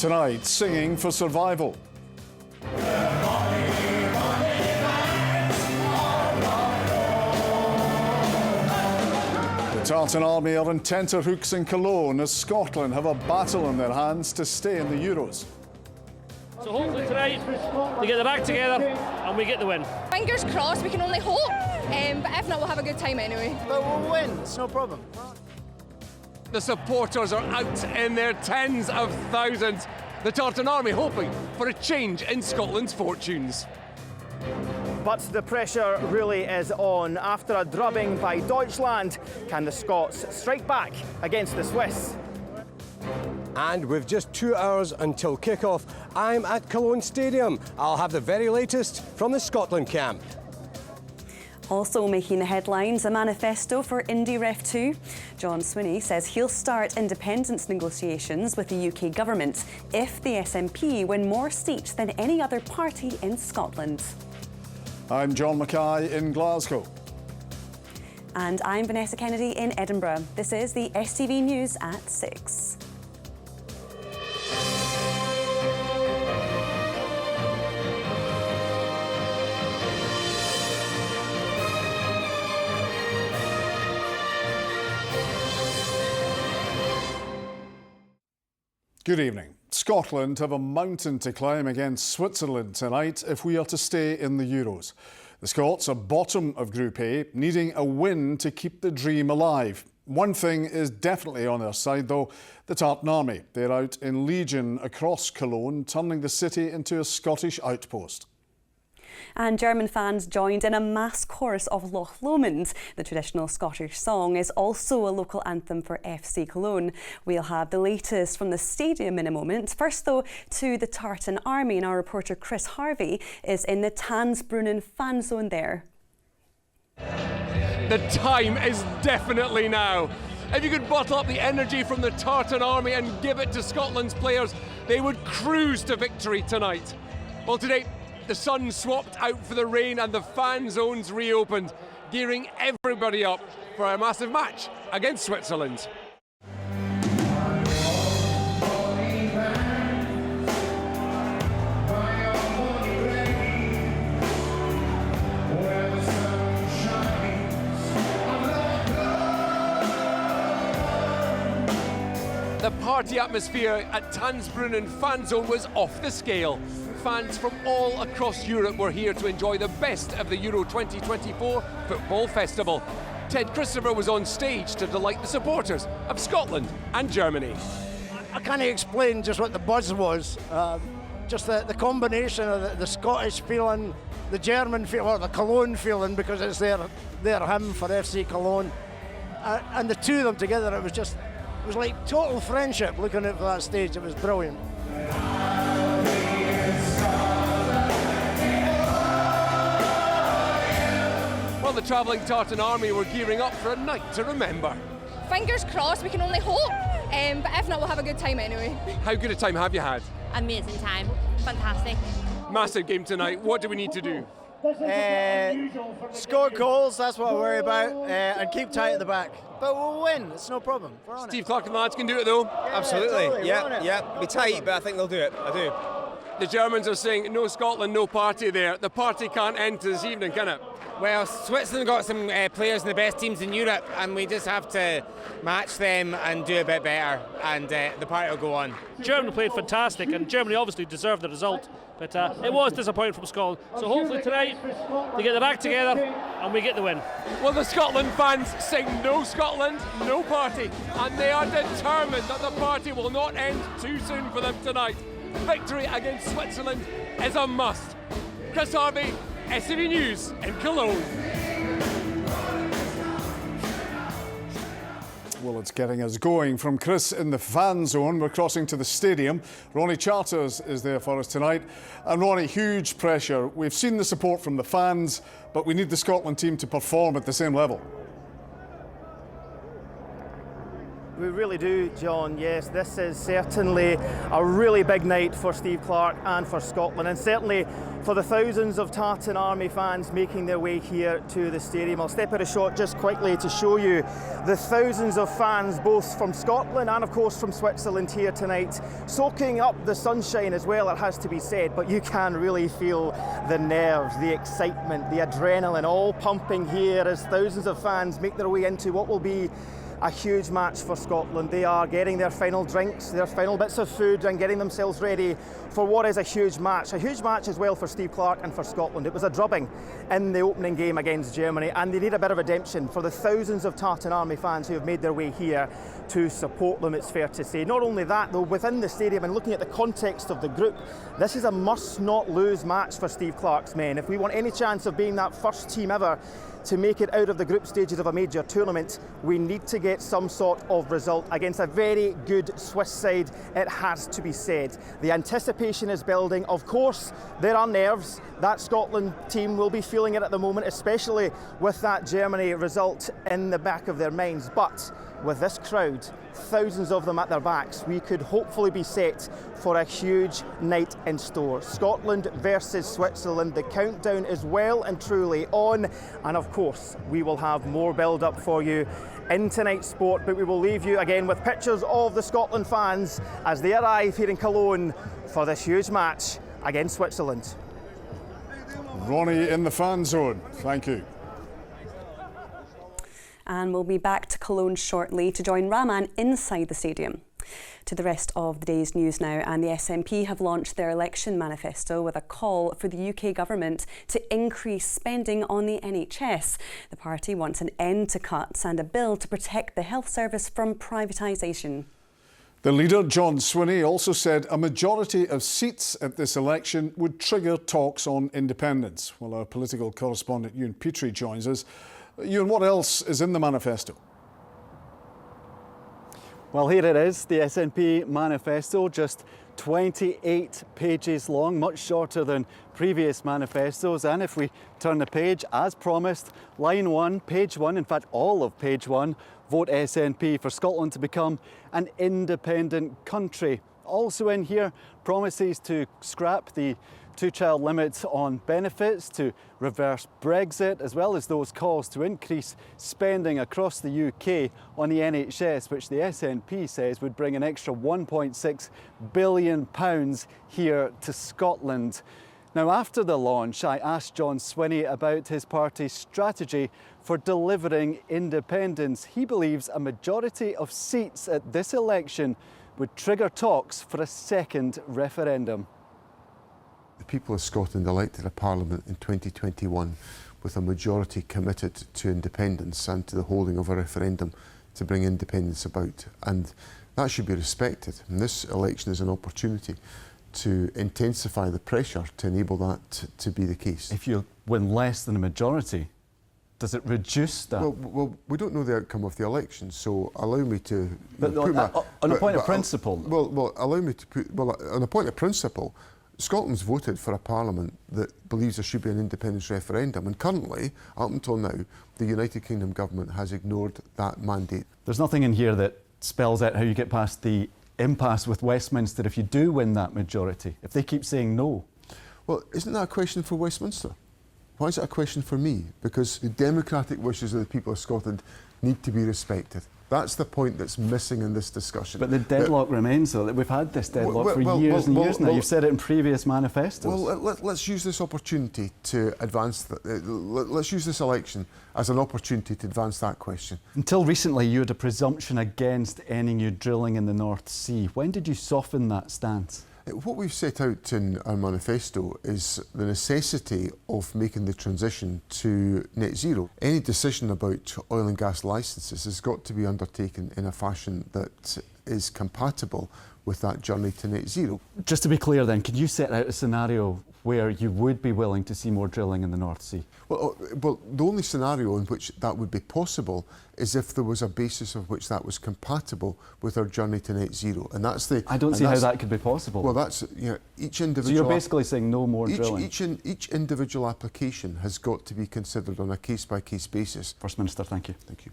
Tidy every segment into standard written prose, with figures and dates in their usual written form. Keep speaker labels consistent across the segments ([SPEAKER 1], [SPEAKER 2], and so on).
[SPEAKER 1] tonight, singing for survival. The Tartan army are in tenterhooks in Cologne as Scotland have a battle in their hands to stay in the Euros.
[SPEAKER 2] So hopefully tonight they get their act together and we get the win.
[SPEAKER 3] Fingers crossed, we can only hope, but if not, we'll have a good time anyway.
[SPEAKER 4] But we'll win, it's no problem.
[SPEAKER 5] The supporters are out in their tens of thousands. The Tartan army hoping for a change in Scotland's fortunes.
[SPEAKER 4] But the pressure really is on. After a drubbing by Deutschland, can the Scots strike back against the Swiss?
[SPEAKER 6] And with just 2 hours until kick-off, I'm at Cologne Stadium. I'll have the very latest from the Scotland camp.
[SPEAKER 7] Also making the headlines, a manifesto for Indy Ref 2. John Swinney says he'll start independence negotiations with the UK government if the SNP win more seats than any other party in Scotland.
[SPEAKER 1] I'm John Mackay in Glasgow.
[SPEAKER 7] And I'm Vanessa Kennedy in Edinburgh. This is the STV News at 6.
[SPEAKER 1] Good evening. Scotland have a mountain to climb against Switzerland tonight if we are to stay in the Euros. The Scots are bottom of Group A, needing a win to keep the dream alive. One thing is definitely on their side though, the Tartan army. They're out in legion across Cologne, turning the city into a Scottish outpost.
[SPEAKER 7] And German fans joined in a mass chorus of Loch Lomond. The traditional Scottish song is also a local anthem for FC Cologne. We'll have the latest from the stadium in a moment. First though, to the Tartan army, and our reporter Chris Harvey is in the Tanzbrunnen fan zone there.
[SPEAKER 5] The time is definitely now. If you could bottle up the energy from the Tartan army and give it to Scotland's players, they would cruise to victory tonight. Well, today, the sun swapped out for the rain and the fan zones reopened, gearing everybody up for a massive match against Switzerland. The party atmosphere at Tanzbrunnen fan zone was off the scale. Fans from all across Europe were here to enjoy the best of the Euro 2024 football festival. Ted Christopher was on stage to delight the supporters of Scotland and Germany.
[SPEAKER 8] I can't explain just what the buzz was. Just the combination of the Scottish feeling, the German feeling, or the Cologne feeling, because it's their hymn for FC Cologne. And the two of them together, it was like total friendship looking at that stage. It was brilliant.
[SPEAKER 5] Well, the travelling Tartan army were gearing up for a night to remember.
[SPEAKER 3] Fingers crossed, we can only hope, but if not, we'll have a good time anyway.
[SPEAKER 5] How good a time have you had?
[SPEAKER 9] Amazing time, fantastic.
[SPEAKER 5] Massive game tonight. What do we need to do?
[SPEAKER 4] Score goals, that's what I worry about, and keep tight at the back. But we'll win, it's no problem. We're on
[SPEAKER 5] Steve Clark and the lads can do it though.
[SPEAKER 6] Absolutely,
[SPEAKER 4] totally,
[SPEAKER 6] yeah. Be tight, but I think they'll do it. I do.
[SPEAKER 5] The Germans are saying no Scotland, no party there. The party can't end this evening, can it?
[SPEAKER 10] Well, Switzerland got some players in the best teams in Europe, and we just have to match them and do a bit better, and the party will go on.
[SPEAKER 2] Germany played fantastic, and Germany obviously deserved the result, but it was disappointing from Scotland. So hopefully tonight they get their act together and we get the win.
[SPEAKER 5] Well, the Scotland fans sing no Scotland, no party, and they are determined that the party will not end too soon for them tonight. Victory against Switzerland is a must. Chris Harvey, STV News in Cologne.
[SPEAKER 1] Well, it's getting us going. From Chris in the fan zone, we're crossing to the stadium. Ronnie Charters is there for us tonight. And Ronnie, huge pressure. We've seen the support from the fans, but we need the Scotland team to perform at the same level.
[SPEAKER 4] We really do, John. Yes, this is certainly a really big night for Steve Clarke and for Scotland, and certainly for the thousands of Tartan Army fans making their way here to the stadium. I'll step out a shot just quickly to show you the thousands of fans, both from Scotland and of course from Switzerland, here tonight, soaking up the sunshine as well, it has to be said, but you can really feel the nerves, the excitement, the adrenaline all pumping here as thousands of fans make their way into what will be a huge match for Scotland. They are getting their final drinks, their final bits of food, and getting themselves ready for what is a huge match. A huge match as well for Steve Clarke and for Scotland. It was a drubbing in the opening game against Germany, and they need a bit of redemption for the thousands of Tartan Army fans who have made their way here to support them, it's fair to say. Not only that, though, within the stadium and looking at the context of the group, this is a must-not-lose match for Steve Clarke's men. If we want any chance of being that first team ever to make it out of the group stages of a major tournament, we need to get some sort of result against a very good Swiss side, it has to be said. The anticipation is building. Of course, there are nerves. That Scotland team will be feeling it at the moment, especially with that Germany result in the back of their minds. But with this crowd, thousands of them at their backs, we could hopefully be set for a huge night in store. Scotland versus Switzerland. The countdown is well and truly on, and of course we will have more build up for you in tonight's sport, but we will leave you again with pictures of the Scotland fans as they arrive here in Cologne for this huge match against Switzerland.
[SPEAKER 1] Ronnie in the fan zone, thank you.
[SPEAKER 7] And we'll be back to Cologne shortly to join Rahman inside the stadium. To the rest of the day's news now, and the SNP have launched their election manifesto with a call for the UK government to increase spending on the NHS. The party wants an end to cuts and a bill to protect the health service from privatisation.
[SPEAKER 1] The leader, John Swinney, also said a majority of seats at this election would trigger talks on independence. Well, our political correspondent Ewan Petrie joins us. Ewan, what else is in the manifesto?
[SPEAKER 11] Well, here it is, the SNP manifesto, just 28 pages long, much shorter than previous manifestos. And if we turn the page, as promised, line 1, page 1, in fact all of page 1, vote SNP for Scotland to become an independent country. Also in here, promises to scrap the two-child limit on benefits, to reverse Brexit, as well as those calls to increase spending across the UK on the NHS, which the SNP says would bring an extra £1.6 billion here to Scotland. Now, after the launch, I asked John Swinney about his party's strategy for delivering independence. He believes a majority of seats at this election would trigger talks for a second referendum.
[SPEAKER 12] The people of Scotland elected a parliament in 2021 with a majority committed to independence and to the holding of a referendum to bring independence about, and that should be respected. And this election is an opportunity to intensify the pressure to enable that to be the case.
[SPEAKER 11] If you win less than a majority, does it reduce that?
[SPEAKER 12] Well, we don't know the outcome of the election, so allow me to...
[SPEAKER 11] But on a point of principle...
[SPEAKER 12] Well, allow me to put... Well, on a point of principle, Scotland's voted for a parliament that believes there should be an independence referendum, and currently, up until now, the United Kingdom government has ignored that mandate.
[SPEAKER 11] There's nothing in here that spells out how you get past the impasse with Westminster if you do win that majority, if they keep saying no.
[SPEAKER 12] Well, isn't that a question for Westminster? Why is it a question for me? Because the democratic wishes of the people of Scotland need to be respected. That's the point that's missing in this discussion.
[SPEAKER 11] But the deadlock remains, though. We've had this deadlock for years and years now. You've said it in previous manifestos.
[SPEAKER 12] Well, let's use this opportunity to advance... let's use this election as an opportunity to advance that question.
[SPEAKER 11] Until recently, you had a presumption against any new drilling in the North Sea. When did you soften that stance?
[SPEAKER 12] What we've set out in our manifesto is the necessity of making the transition to net zero. Any decision about oil and gas licences has got to be undertaken in a fashion that is compatible with that journey to net zero.
[SPEAKER 11] Just to be clear then, can you set out a scenario where you would be willing to see more drilling in the North Sea?
[SPEAKER 12] Well, the only scenario in which that would be possible is if there was a basis of which that was compatible with our journey to net zero, and that's the...
[SPEAKER 11] I don't see how that could be possible.
[SPEAKER 12] Well, that's, you know, each individual...
[SPEAKER 11] So you're basically saying no more drilling?
[SPEAKER 12] Each individual application has got to be considered on a case-by-case basis.
[SPEAKER 11] First Minister, thank you.
[SPEAKER 12] Thank you.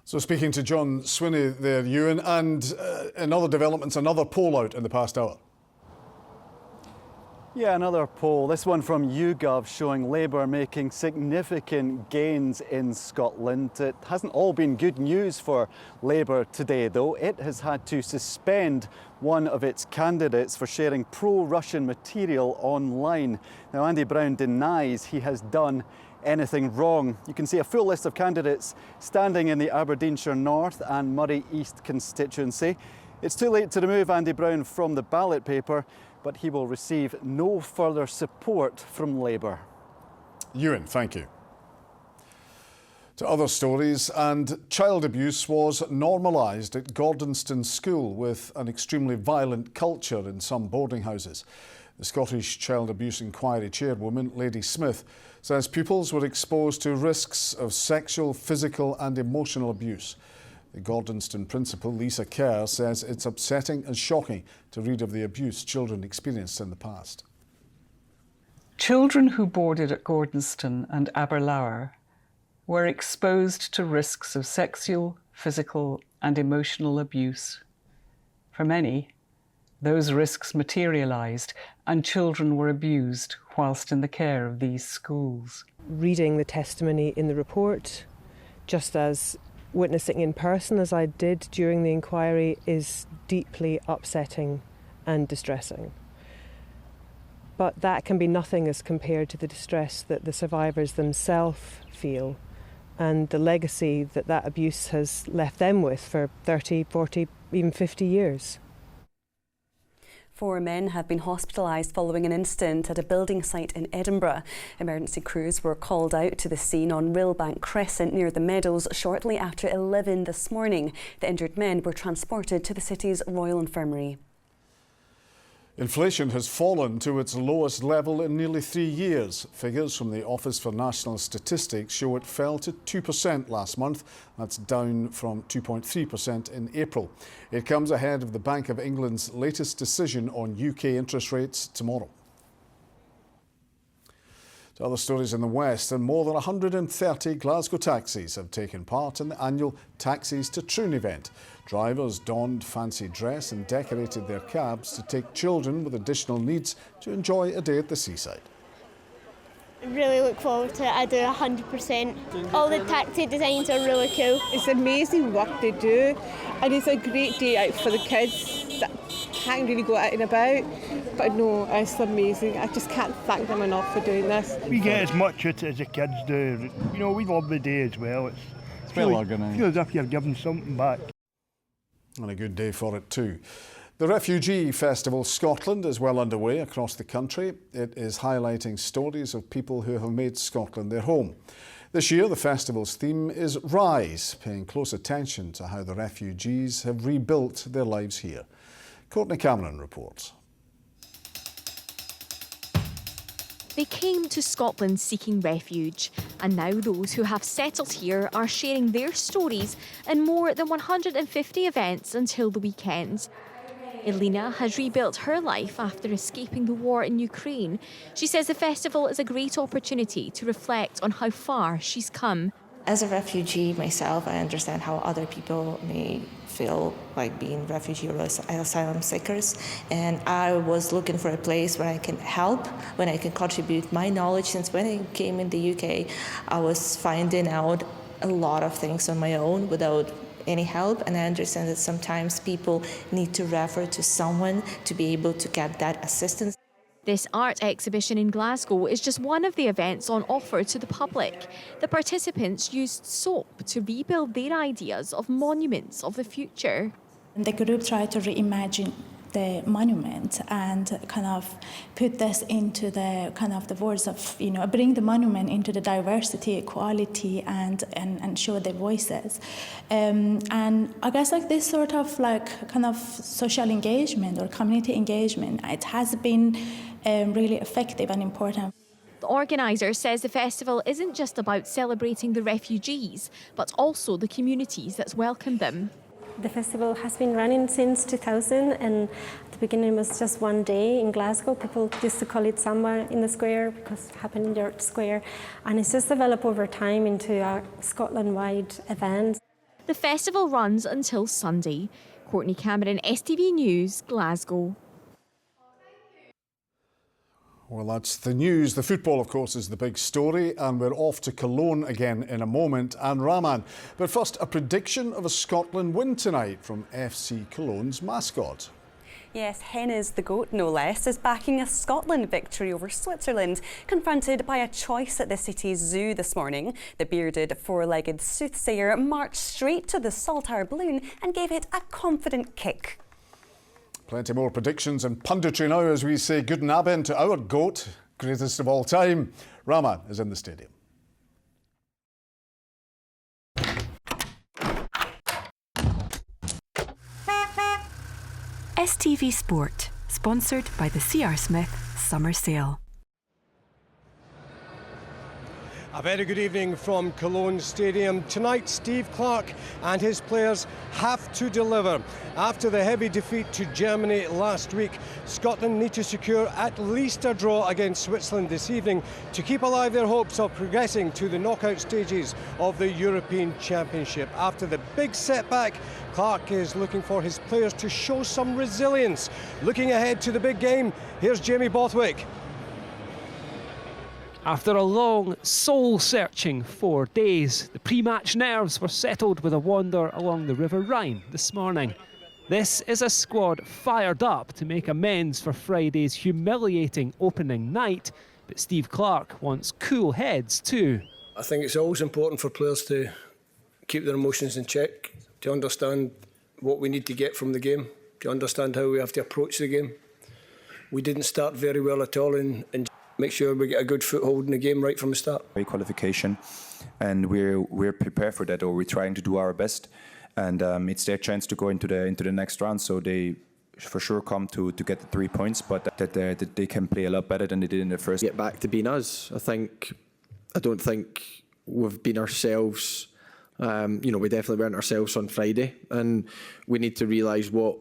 [SPEAKER 1] So speaking to John Swinney there, Ewan, and in other developments, another poll out in the past hour.
[SPEAKER 11] Yeah, another poll, this one from YouGov, showing Labour making significant gains in Scotland. It hasn't all been good news for Labour today, though. It has had to suspend one of its candidates for sharing pro-Russian material online. Now, Andy Brown denies he has done anything wrong. You can see a full list of candidates standing in the Aberdeenshire North and Moray East constituency. It's too late to remove Andy Brown from the ballot paper, but he will receive no further support from Labour.
[SPEAKER 1] Ewan, thank you. To other stories, and child abuse was normalised at Gordonston School with an extremely violent culture in some boarding houses. The Scottish Child Abuse Inquiry chairwoman, Lady Smith, says pupils were exposed to risks of sexual, physical and emotional abuse. The Gordonston principal, Lisa Kerr, says it's upsetting and shocking to read of the abuse children experienced in the past.
[SPEAKER 13] Children who boarded at Gordonston and Aberlour were exposed to risks of sexual, physical and emotional abuse. For many, those risks materialised and children were abused whilst in the care of these schools.
[SPEAKER 14] Reading the testimony in the report, just as witnessing in person as I did during the inquiry, is deeply upsetting and distressing. But that can be nothing as compared to the distress that the survivors themselves feel and the legacy that that abuse has left them with for 30, 40, even 50 years.
[SPEAKER 7] 4 men have been hospitalised following an incident at a building site in Edinburgh. Emergency crews were called out to the scene on Railbank Crescent near the Meadows shortly after 11 this morning. The injured men were transported to the city's Royal Infirmary.
[SPEAKER 1] Inflation has fallen to its lowest level in nearly 3 years. Figures from the Office for National Statistics show it fell to 2% last month. That's down from 2.3% in April. It comes ahead of the Bank of England's latest decision on UK interest rates tomorrow. To other stories in the West, and more than 130 Glasgow taxis have taken part in the annual Taxis to Troon event. Drivers donned fancy dress and decorated their cabs to take children with additional needs to enjoy a day at the seaside.
[SPEAKER 15] I really look forward to it. I do 100%. All the taxi designs are really cool.
[SPEAKER 16] It's amazing work they do, and it's a great day out for the kids that can't really go out and about. But no, it's amazing. I just can't thank them enough for doing this.
[SPEAKER 17] We get as much out as the kids do. You know, we love the day as well.
[SPEAKER 11] It's well organised.
[SPEAKER 17] Feel as if you're giving something back.
[SPEAKER 1] And a good day for it too. The Refugee Festival Scotland is well underway across the country. It is highlighting stories of people who have made Scotland their home. This year, the festival's theme is Rise, paying close attention to how the refugees have rebuilt their lives here. Courtney Cameron reports.
[SPEAKER 18] They came to Scotland seeking refuge, and now those who have settled here are sharing their stories in more than 150 events until the weekend. Elena has rebuilt her life after escaping the war in Ukraine. She says the festival is a great opportunity to reflect on how far she's come.
[SPEAKER 19] As a refugee myself, I understand how other people may feel like being refugee or asylum seekers, and I was looking for a place where I can help, when I can contribute my knowledge. Since when I came in the UK, I was finding out a lot of things on my own without any help, and I understand that sometimes people need to refer to someone to be able to get that assistance.
[SPEAKER 18] This art exhibition in Glasgow is just one of the events on offer to the public. The participants used soap to rebuild their ideas of monuments of the future.
[SPEAKER 20] The group tried to reimagine the monument and kind of put this into the kind of the words of, you know, bring the monument into the diversity, equality, and show their voices. And I guess like this sort of like kind of social engagement or community engagement, it has been really effective and important.
[SPEAKER 18] The organiser says the festival isn't just about celebrating the refugees, but also the communities that's welcomed them.
[SPEAKER 21] The festival has been running since 2000, and at the beginning it was just one day in Glasgow. People used to call it Samba in the Square because it happened in York Square, and it's just developed over time into a Scotland-wide event.
[SPEAKER 18] The festival runs until Sunday. Courtney Cameron, STV News, Glasgow.
[SPEAKER 1] Well, that's the news. The football, of course, is the big story, and we're off to Cologne again in a moment, and Rahman. But first, a prediction of a Scotland win tonight from FC Cologne's mascot.
[SPEAKER 7] Yes, Hennes the goat, no less, is backing a Scotland victory over Switzerland. Confronted by a choice at the city's zoo this morning, the bearded four-legged soothsayer marched straight to the Saltire balloon and gave it a confident kick.
[SPEAKER 1] Plenty more predictions and punditry now as we say good naben to our goat, greatest of all time. Rahman is in the stadium.
[SPEAKER 8] STV Sport, sponsored by the C.R. Smith Summer Sale.
[SPEAKER 6] A very good evening from Cologne Stadium. Tonight, Steve Clarke and his players have to deliver. After the heavy defeat to Germany last week, Scotland need to secure at least a draw against Switzerland this evening to keep alive their hopes of progressing to the knockout stages of the European Championship. After the big setback, Clarke is looking for his players to show some resilience. Looking ahead to the big game, here's Jamie Bothwick.
[SPEAKER 22] After a long, soul-searching 4 days, the pre-match nerves were settled with a wander along the River Rhine this morning. This is a squad fired up to make amends for Friday's humiliating opening night, but Steve Clarke wants cool heads too.
[SPEAKER 23] I think it's always important for players to keep their emotions in check, to understand what we need to get from the game, to understand how we have to approach the game. We didn't start very well at all and make sure we get a good foothold in the game right from the start.
[SPEAKER 24] Qualification, and we're prepared for that, or we're trying to do our best, and it's their chance to go into the next round. So they for sure come to get the 3 points, but that they can play a lot better than they did in the first.
[SPEAKER 25] Get back to being us. I don't think we've been ourselves. We definitely weren't ourselves on Friday, and we need to realise what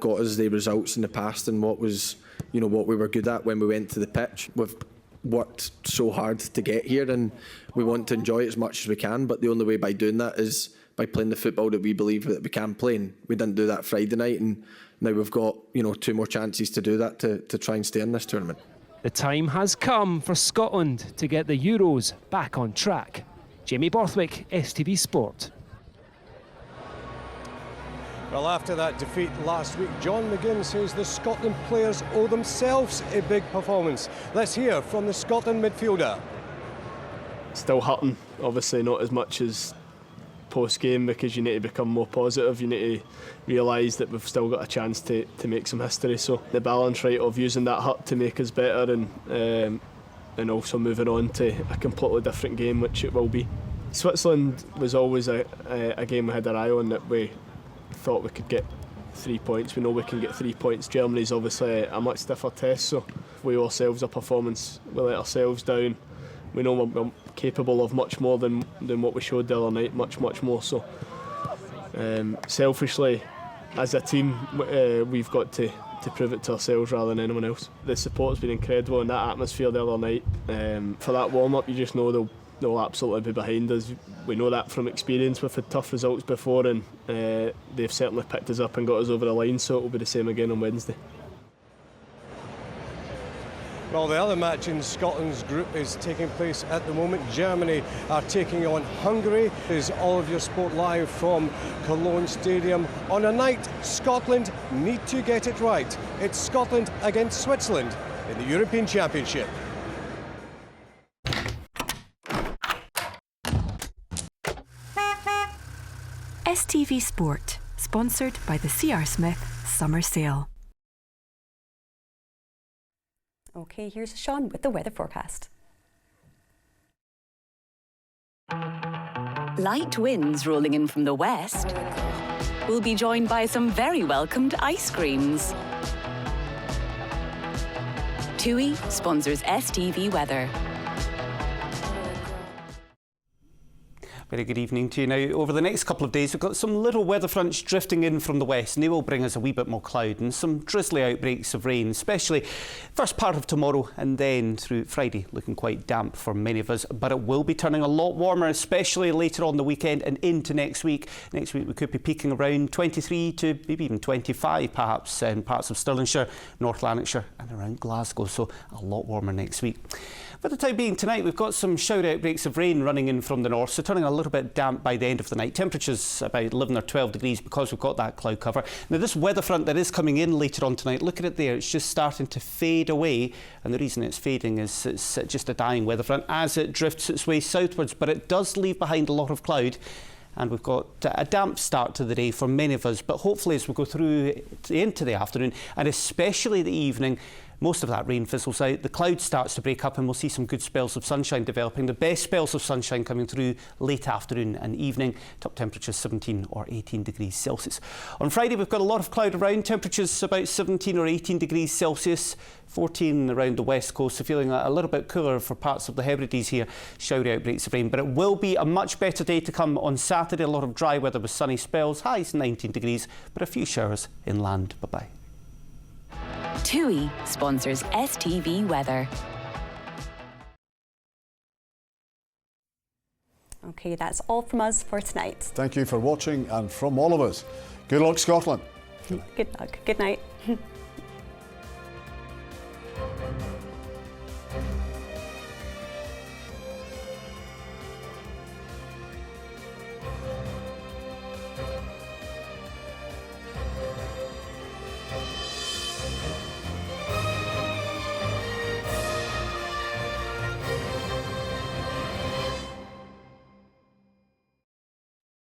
[SPEAKER 25] got us the results in the past and what was. What we were good at when we went to the pitch. We've worked so hard to get here and we want to enjoy it as much as we can, but the only way by doing that is by playing the football that we believe that we can play. And we didn't do that Friday night, and now we've got 2 more chances to do that to try and stay in this tournament.
[SPEAKER 22] The time has come for Scotland to get the Euros back on track. Jamie Borthwick, STV Sport.
[SPEAKER 6] Well, after that defeat last week, John McGinn says the Scotland players owe themselves a big performance. Let's hear from the Scotland midfielder.
[SPEAKER 26] Still hurting, obviously not as much as post-game, because you need to become more positive. You need to realise that we've still got a chance to make some history. So the balance right of using that hurt to make us better and also moving on to a completely different game, which it will be. Switzerland was always a game we had our eye on, that we thought we could get 3 points. We know we can get 3 points. Germany's obviously a much stiffer test, so if we owe ourselves a performance, we let ourselves down. We know we're capable of much more than what we showed the other night, much more. So selfishly, as a team, we've got to prove it to ourselves rather than anyone else. The support's been incredible in that atmosphere the other night. For that warm-up, you just know they'll absolutely be behind us. We know that from experience. We've had tough results before, and they've certainly picked us up and got us over the line, so it'll be the same again on Wednesday.
[SPEAKER 6] Well, the other match in Scotland's group is taking place at the moment. Germany are taking on Hungary. This is All of Your Sport live from Cologne Stadium. On a night, Scotland need to get it right. It's Scotland against Switzerland in the European Championship.
[SPEAKER 8] STV Sport, sponsored by the C.R. Smith Summer Sale.
[SPEAKER 7] OK, here's Sean with the weather forecast.
[SPEAKER 8] Light winds rolling in from the west. We'll be joined by some very welcomed ice creams. TUI sponsors STV Weather.
[SPEAKER 2] Very good evening to you. Now, over the next couple of days, we've got some little weather fronts drifting in from the west, and they will bring us a wee bit more cloud and some drizzly outbreaks of rain, especially first part of tomorrow and then through Friday, looking quite damp for many of us. But it will be turning a lot warmer, especially later on the weekend and into next week. Next week, we could be peaking around 23 to maybe even 25, perhaps, in parts of Stirlingshire, North Lanarkshire and around Glasgow. So a lot warmer next week. For the time being tonight, we've got some shower outbreaks of rain running in from the north, so turning a little bit damp by the end of the night. Temperatures about 11 or 12 degrees because we've got that cloud cover. Now, this weather front that is coming in later on tonight, look at it there, it's just starting to fade away. And the reason it's fading is it's just a dying weather front as it drifts its way southwards, but it does leave behind a lot of cloud. And we've got a damp start to the day for many of us, but hopefully as we go through into the afternoon and especially the evening, most of that rain fizzles out, the cloud starts to break up and we'll see some good spells of sunshine developing. The best spells of sunshine coming through late afternoon and evening. Top temperatures 17 or 18 degrees Celsius. On Friday we've got a lot of cloud around, temperatures about 17 or 18 degrees Celsius. 14 around the west coast, so feeling a little bit cooler for parts of the Hebrides here. Showery outbreaks of rain, but it will be a much better day to come on Saturday. A lot of dry weather with sunny spells, highs 19 degrees, but a few showers inland. Bye-bye.
[SPEAKER 8] TUI sponsors STV Weather.
[SPEAKER 7] OK, that's all from us for tonight.
[SPEAKER 1] Thank you for watching, and from all of us, good luck, Scotland.
[SPEAKER 7] Good luck. Good night.